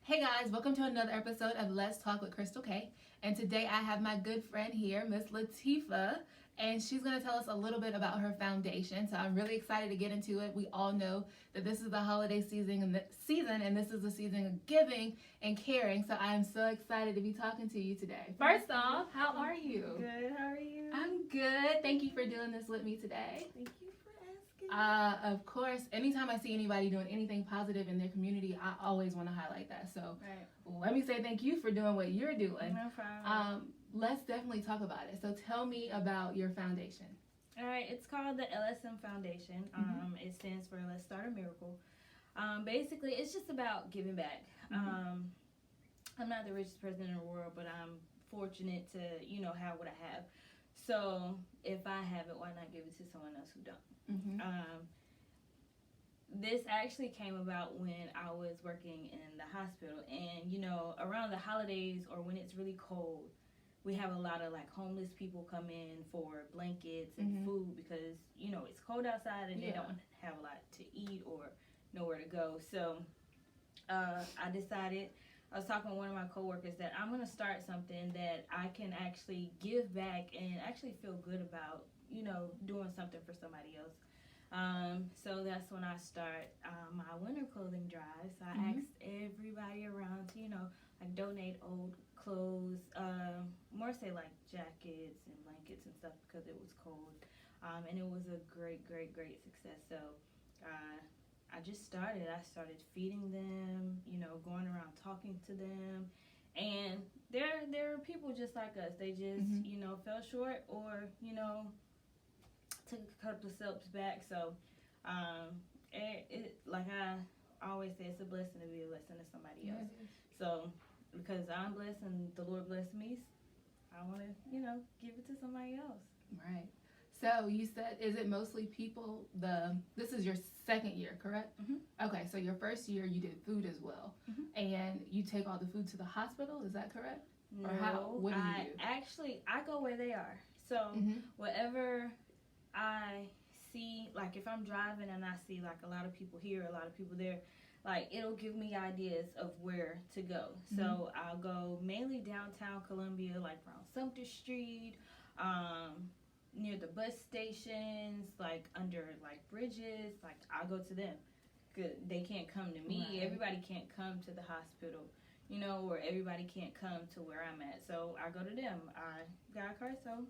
Hey guys, welcome to another episode of Let's Talk with Crystal K. And today I have my good friend here, Miss Latifah, and she's going to tell us a little bit about her foundation. So I'm really excited to get into it. We all know that this is the holiday season and this is the season of giving and caring. So I am so excited to be talking to you today. First off, how are you? Good. How are you? I'm good. Thank you for doing this with me today. Thank you for asking. Of course, anytime I see anybody doing anything positive in their community, I always want to highlight that. So let me say thank you for doing what you're doing. No problem. Let's definitely talk about it. So tell me about your foundation. All right, it's called the Lsm Foundation. It stands for Let's Start a Miracle. Basically, it's just about giving back. I'm not the richest person in the world, but I'm fortunate to, have what I have. So if I have it, why not give it to someone else who don't? This actually came about when I was working in the hospital, and around the holidays or when it's really cold, we have a lot of homeless people come in for blankets and food because it's cold outside and they don't have a lot to eat or nowhere to go. So I decided, I was talking with one of my coworkers, that I'm going to start something that I can actually give back and actually feel good about, doing something for somebody else. So that's when I start my winter clothing drive. So I asked everybody around to, donate old clothes, more say jackets and blankets and stuff because it was cold. And it was a great success. So I just started. I started feeding them, going around talking to them. And there are people just like us. They just, fell short or, took a couple of steps back. So like I always say, it's a blessing to be a blessing to somebody else. So because I'm blessed and the Lord blessed me, I want to, give it to somebody else. Right. So you said, is it mostly people, this is your second year, correct? Okay, so your first year you did food as well. And you take all the food to the hospital, is that correct? No, what do you do? Actually, I go where they are. So whatever I see, if I'm driving and I see a lot of people here, a lot of people there, it'll give me ideas of where to go. So I'll go mainly downtown Columbia, around Sumter Street, near the bus stations, under bridges. I'll go to them. Good. They can't come to me. Right. Everybody can't come to the hospital, or everybody can't come to where I'm at. So I go to them. I got a car, so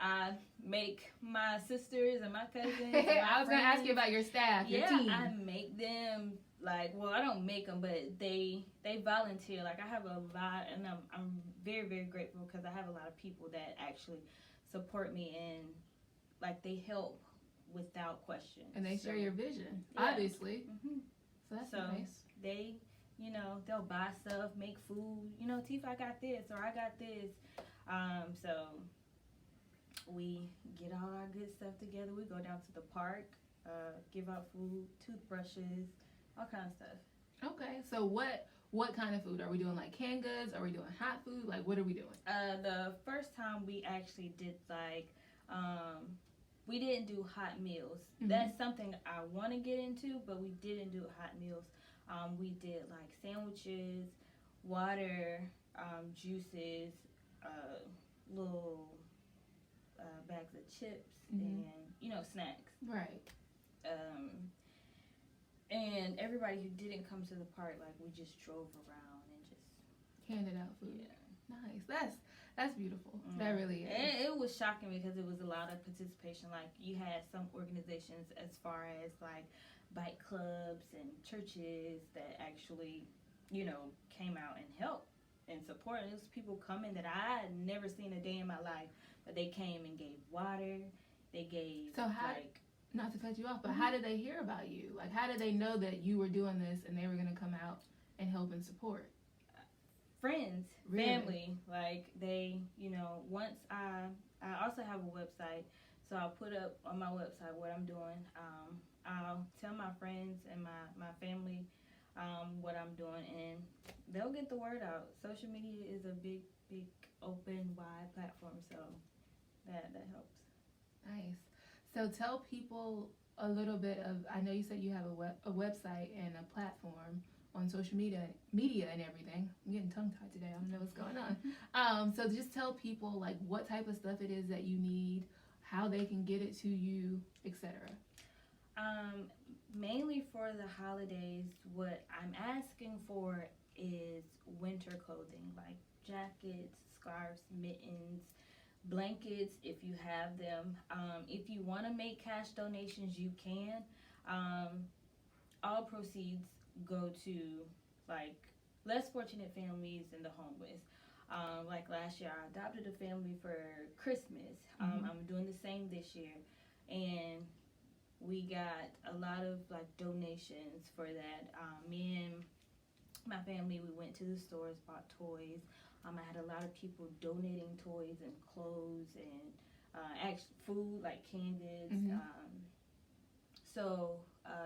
I make my sisters and my cousins. And I was going to ask you about your staff, your team. I make them I don't make them, but they volunteer. I have a lot, and I'm very grateful because I have a lot of people that actually support me and they help without question. And they share your vision, obviously. So that's nice. They, they'll buy stuff, make food. Tifa, I got this, or I got this. So we get all our good stuff together. We go down to the park, give out food, toothbrushes, all kinds of stuff. Okay, so what kind of food? Are we doing canned goods? Are we doing hot food? What are we doing? The first time we actually did we didn't do hot meals. That's something I want to get into, but we didn't do hot meals. We did sandwiches, water, juices, little bags of chips, and snacks. Right. And everybody who didn't come to the park, we just drove around and just handed out food. Yeah. Nice. That's beautiful. That really is. And it was shocking because it was a lot of participation. You had some organizations as far as bike clubs and churches that actually, came out and helped and supported. It was people coming that I had never seen a day in my life, but they came and gave water. They gave not to cut you off, but how did they hear about you? How did they know that you were doing this and they were going to come out and help and support? Friends, really? Family, they, once I also have a website, so I'll put up on my website what I'm doing. I'll tell my friends and my family what I'm doing, and they'll get the word out. Social media is a big, open, wide platform, so that helps. Nice. So tell people a little bit of, I know you said you have a website and a platform. on social media and everything. I'm getting tongue-tied today. I don't know what's going on. So just tell people like what type of stuff it is that you need, how they can get it to you, etc. Mainly for the holidays, what I'm asking for is winter clothing, like jackets, scarves, mittens, blankets if you have them. If you want to make cash donations, you can. All proceeds go to like less fortunate families and the homeless. Like last year, I adopted a family for Christmas. I'm doing the same this year, and we got a lot of like donations for that. Me and my family, we went to the stores, bought toys. I had a lot of people donating toys and clothes and actual food like canned goods. So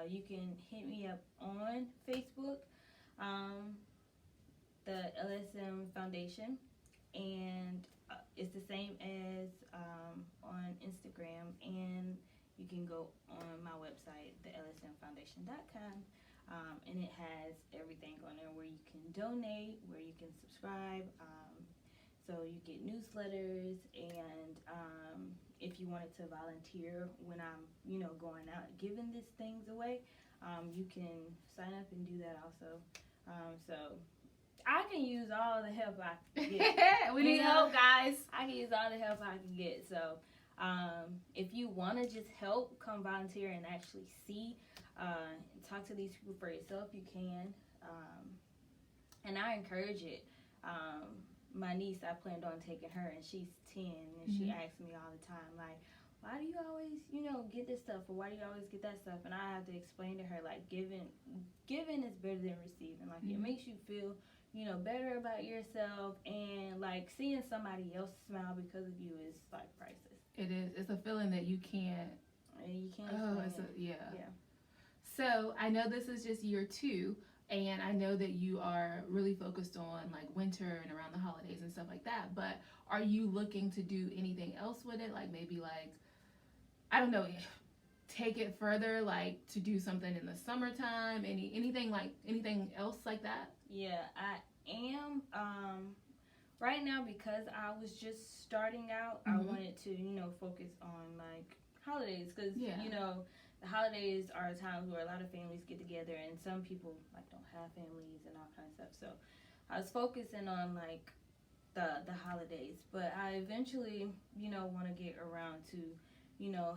you can hit me up on Facebook, the Lsm Foundation, and it's the same as on Instagram, and you can go on my website, thelsmfoundation.com, and it has everything on there where you can donate, where you can subscribe. So you get newsletters, and if you wanted to volunteer when I'm, going out giving these things away, you can sign up and do that also. So I can use all the help I can get. We need help, guys. I can use all the help I can get. So if you want to just help, come volunteer and actually see, talk to these people for yourself, you can. And I encourage it. My niece, I planned on taking her, and she's 10, and she asks me all the time, like, why do you always, get this stuff, or why do you always get that stuff? And I have to explain to her, like, giving is better than receiving. Like, it makes you feel, better about yourself, and, like, seeing somebody else smile because of you is, like, priceless. It is. It's a feeling that you can't. You can't yeah. So, I know this is just year 2, and I know that you are really focused on, like, winter and around the holidays and stuff like that, but are you looking to do anything else with it? Like, maybe, like, I don't know, take it further, like, to do something in the summertime, anything else like that? Yeah, I am. Right now, because I was just starting out, I wanted to, focus on, like, holidays, because, the holidays are times where a lot of families get together, and some people, like, don't have families and all kinds of stuff. So I was focusing on, like, the holidays, but I eventually, want to get around to,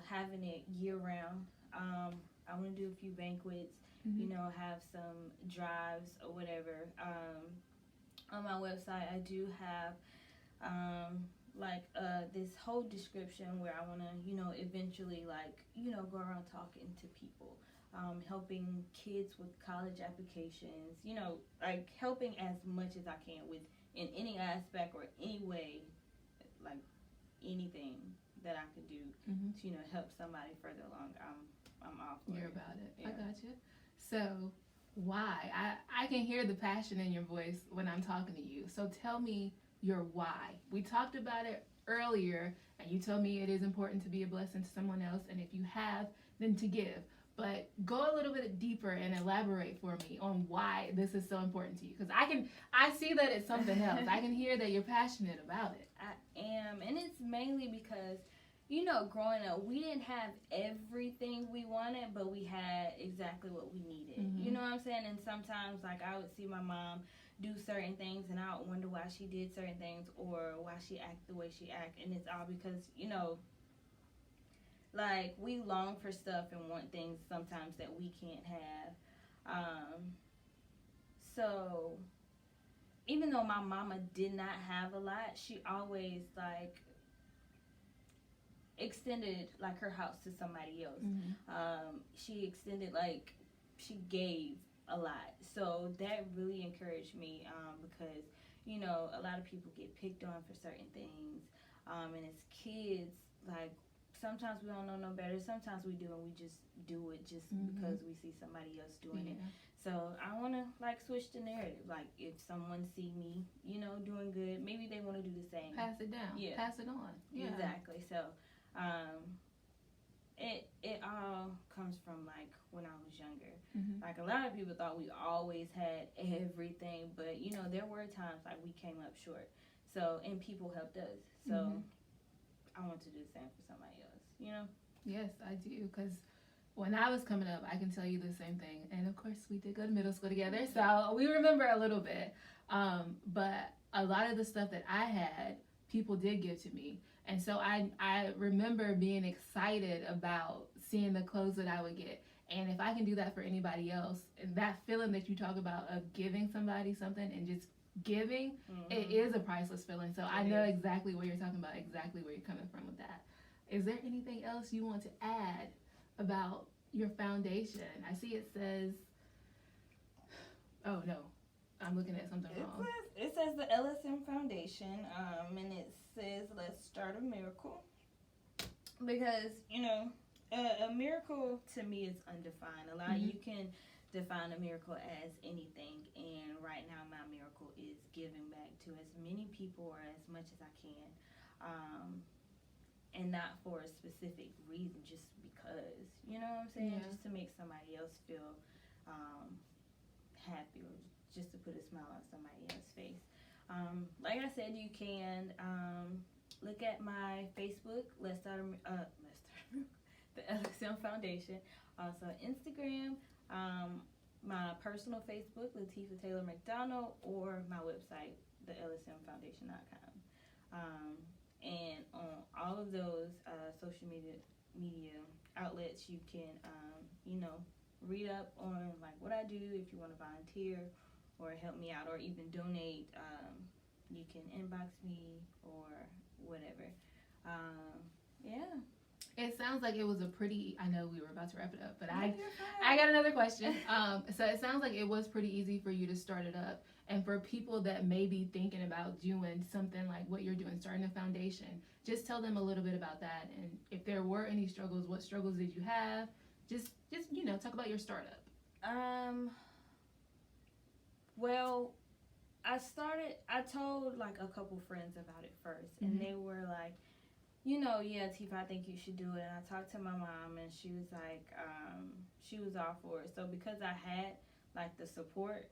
having it year round. I want to do a few banquets, have some drives or whatever. On my website, I do have, this whole description where I want to, eventually, like, go around talking to people, helping kids with college applications, like, helping as much as I can with, in any aspect or any way, like, anything that I could do to, help somebody further along. I'm all for You're it. about it. Yeah. I got you. So, why? I can hear the passion in your voice when I'm talking to you. So tell me your why. We talked about it earlier, and you told me it is important to be a blessing to someone else, and if you have, then to give. But go a little bit deeper and elaborate for me on why this is so important to you. Because I see that it's something else. I can hear that you're passionate about it. I am, and it's mainly because, growing up, we didn't have everything we wanted, but we had exactly what we needed. You know what I'm saying? And sometimes, like, I would see my mom do certain things, and I would wonder why she did certain things or why she acted the way she acted. And it's all because, like, we long for stuff and want things sometimes that we can't have. So even though my mama did not have a lot, she always, like, extended, like, her house to somebody else. She extended, like, she gave a lot. So that really encouraged me, because, a lot of people get picked on for certain things. And as kids, like, sometimes we don't know no better. Sometimes we do, and we just do it just because we see somebody else doing it. So I want to, like, switch the narrative. Like, if someone see me, doing good, maybe they want to do the same. Pass it down. Yeah. Pass it on. Yeah. Exactly. So it all comes from, like, when I was younger. Like, like a lot of people thought we always had everything, but you know, there were times like we came up short. So, and people helped us. So, I want to do the same for somebody else, you know? Yes, I do, because when I was coming up, I can tell you the same thing. And of course, we did go to middle school together, so we remember a little bit. But a lot of the stuff that I had, people did give to me. And so I remember being excited about seeing the clothes that I would get. And if I can do that for anybody else, and that feeling that you talk about of giving somebody something and just giving, it is a priceless feeling. So I know exactly what you're talking about, exactly where you're coming from with that. Is there anything else you want to add about your foundation? I see it says, oh no, I'm looking at something wrong. It says the Lsm Foundation, and it says, let's start a miracle. Because, you know, a miracle to me is undefined. You can define a miracle as anything, and right now my miracle is giving back to as many people or as much as I can, and not for a specific reason, just because, you know what I'm saying? Yeah. Just to make somebody else feel happy, or just to put a smile on somebody else's face. Like I said, you can look at my Facebook, the Lsm Foundation. Also Instagram, my personal Facebook, Latifah Taylor McDonald, or my website, thelsmfoundation.com. And on all of those social media outlets, you can, you know, read up on like what I do. If you want to volunteer or help me out or even donate, you can inbox me or whatever. Yeah. It sounds like it was a pretty, I know we were about to wrap it up, but I got another question. So it sounds like it was pretty easy for you to start it up. And for people that may be thinking about doing something like what you're doing, starting a foundation, just tell them a little bit about that. And if there were any struggles, what struggles did you have? Just you know, talk about your startup. Well, I told like a couple friends about it first, and they were like, you know, yeah, Tifa, I think you should do it. And I talked to my mom, and she was like, she was all for it. So because I had like the support,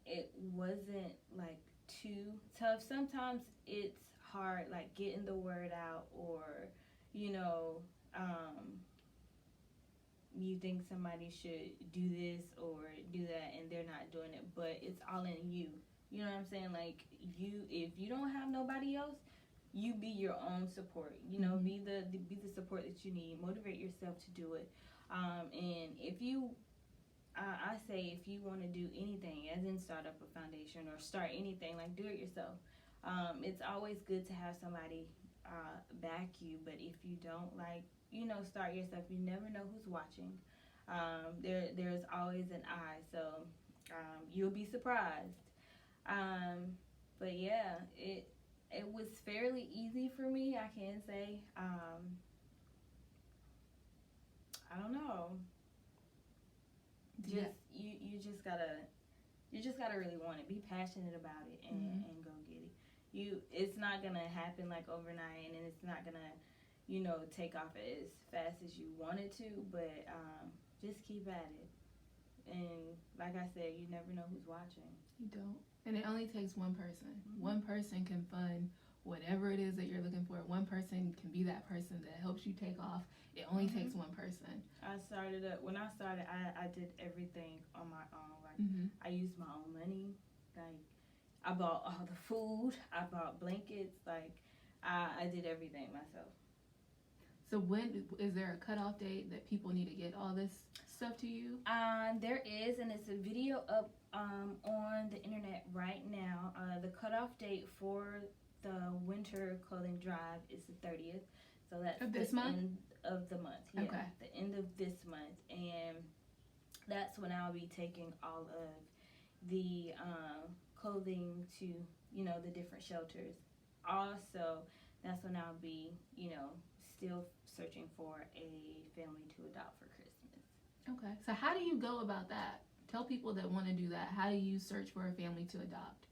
it wasn't like too tough. Sometimes it's hard, like getting the word out, or you know, you think somebody should do this or do that, and they're not doing it, but it's all in you. You know what I'm saying? Like, if you don't have nobody else, you be your own support. You know, be the support that you need. Motivate yourself to do it. And if you, I say, if you want to do anything, as in start up a foundation or start anything, like do it yourself. It's always good to have somebody back you, but if you don't, like, you know, start yourself. You never know who's watching. There's always an eye, so you'll be surprised. But yeah, it was fairly easy for me, I can say. I don't know. You just gotta really want it. Be passionate about it and go get it. It's not gonna happen like overnight, and it's not gonna, you know, take off as fast as you want it to, but just keep at it. And like I said, you never know who's watching. You don't. And it only takes one person. One person can fund whatever it is that you're looking for. One person can be that person that helps you take off. It only takes one person. When I started, I did everything on my own. Like, I used my own money. Like, I bought all the food. I bought blankets. Like, I did everything myself. So when is there a cutoff date that people need to get all this stuff to you? There is, and it's a video up on the internet right now. The cutoff date for the winter clothing drive is the 30th. So that's of this month? End of the month. Yeah, okay. The end of this month. And that's when I'll be taking all of the clothing to, you know, the different shelters. Also, that's when I'll be, you know, still searching for a family to adopt for Christmas. Okay. So how do you go about that? Tell people that want to do that. How do you search for a family to adopt?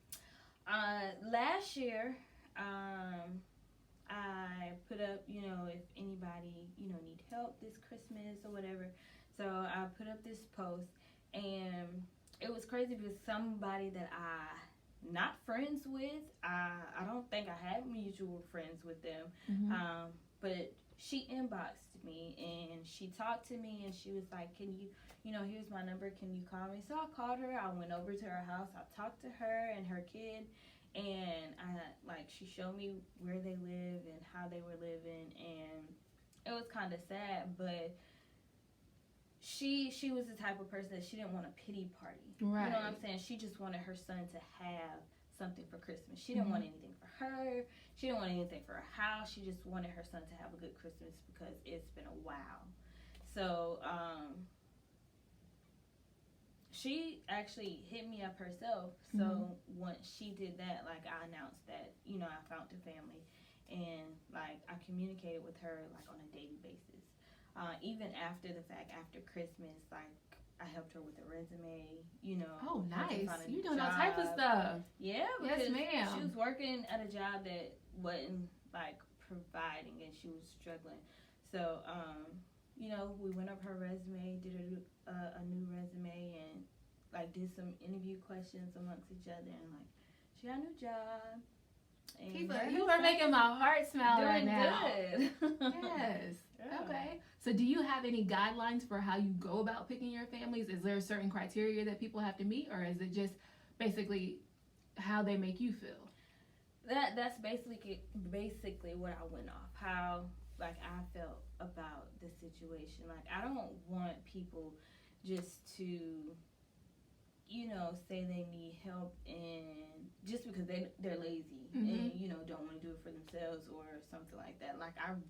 Last year, I put up, you know, if anybody, you know, need help this Christmas or whatever. So I put up this post, and it was crazy because somebody that not friends with, I don't think I had mutual friends with them, but she inboxed me and she talked to me and she was like, can you, here's my number, can you call me? So I called her, I went over to her house, I talked to her and her kid, and she showed me where they live and how they were living, and it was kind of sad, but she was the type of person that she didn't want a pity party. Right. You know what I'm saying? She just wanted her son to have something for Christmas. She didn't want anything for her. She didn't want anything for her house. She just wanted her son to have a good Christmas because it's been a while. So she actually hit me up herself. So once she did that, I announced that, I found a family, and I communicated with her on a daily basis. Even after the fact, after Christmas, I helped her with a resume, Oh, nice. You doing job. all type of stuff. Yeah, Yes, because ma'am. she was working at a job that wasn't providing, and she was struggling. So, we went up her resume, did a new resume, and did some interview questions amongst each other, and she got a new job. And you are making my heart smile right now. Good. Yes. Yeah. Okay. So do you have any guidelines for how you go about picking your families? Is there a certain criteria that people have to meet, or is it just basically how they make you feel? That's basically what I went off. How I felt about the situation. I don't want people just to say they need help, and just because they're lazy and don't want to do it for themselves or something like that. I'm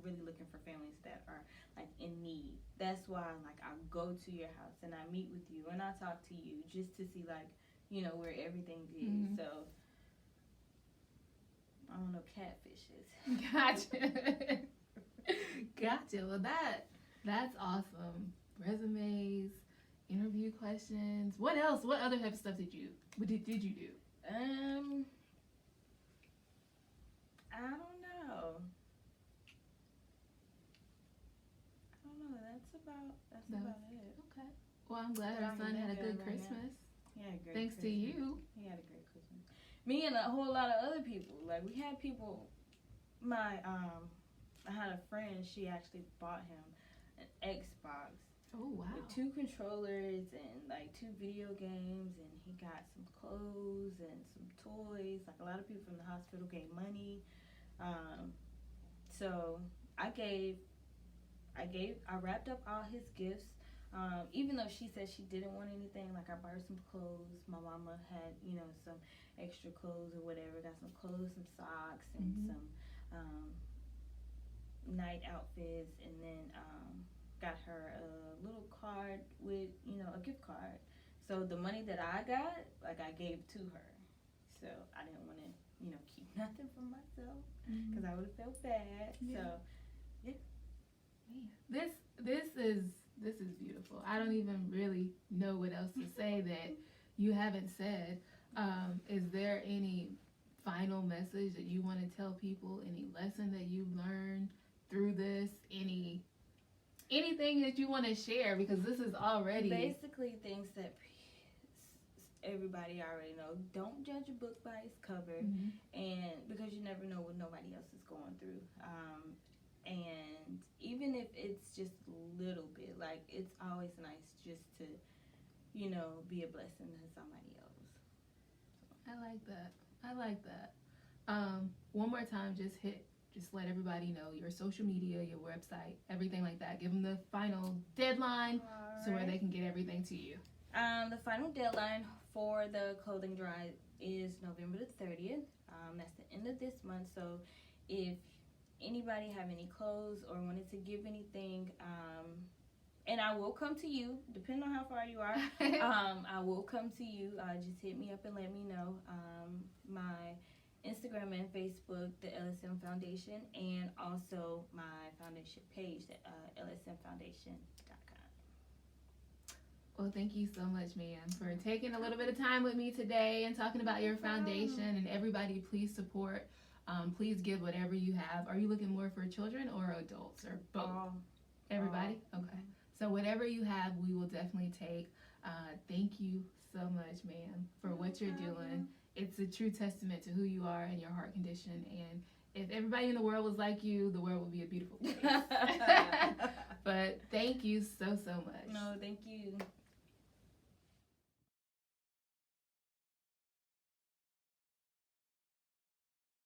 really looking for families that are in need. That's why I go to your house and I meet with you and I talk to you just to see where everything is. So I don't know, catfishes. Gotcha. Well, that's awesome. Resumes, interview questions. What else? What other type of stuff did you do? I don't know. That's about it. Okay. Well, I'm glad our son had a good Christmas. He had a great Thanks Christmas. to you. He had a great Christmas. Me and a whole lot of other people. We had people. I had a friend. She actually bought him an Xbox. Oh, wow. With 2 controllers and 2 video games, and he got some clothes and some toys. A lot of people from the hospital gave money. So I wrapped up all his gifts. Even though she said she didn't want anything, I bought her some clothes. My mama had, some extra clothes or whatever. Got some clothes, some socks, and some night outfits, and then got her a little card with, a gift card. So the money that I got, I gave to her. So I didn't want to, keep nothing for myself because I would have felt bad. Yeah. So, yeah. This is beautiful. I don't even really know what else to say that you haven't said. Is there any final message that you want to tell people? Any lesson that you've learned through this? Anything that you want to share, because this is already basically things that everybody already know. Don't judge a book by its cover, and because you never know what nobody else is going through. And even if it's just a little bit, it's always nice just to, be a blessing to somebody else. So. I like that. One more time, just let everybody know your social media, your website, everything like that. Give them the final deadline so where they can get everything to you. The final deadline for the clothing drive is November the 30th. That's the end of this month. So if anybody have any clothes or wanted to give anything, and I will come to you, depending on how far you are, I will come to you. Just hit me up and let me know. My Instagram and Facebook, the Lsm Foundation, and also my foundation page, the lsmfoundation.com. Well, thank you so much, ma'am, for taking a little bit of time with me today and talking about your foundation. And everybody, please support. Please give whatever you have. Are you looking more for children or adults or both? Everybody? Okay. So whatever you have, we will definitely take. Thank you so much, ma'am, for what you're doing. It's a true testament to who you are and your heart condition. And if everybody in the world was like you, the world would be a beautiful place. But thank you so much. No, thank you.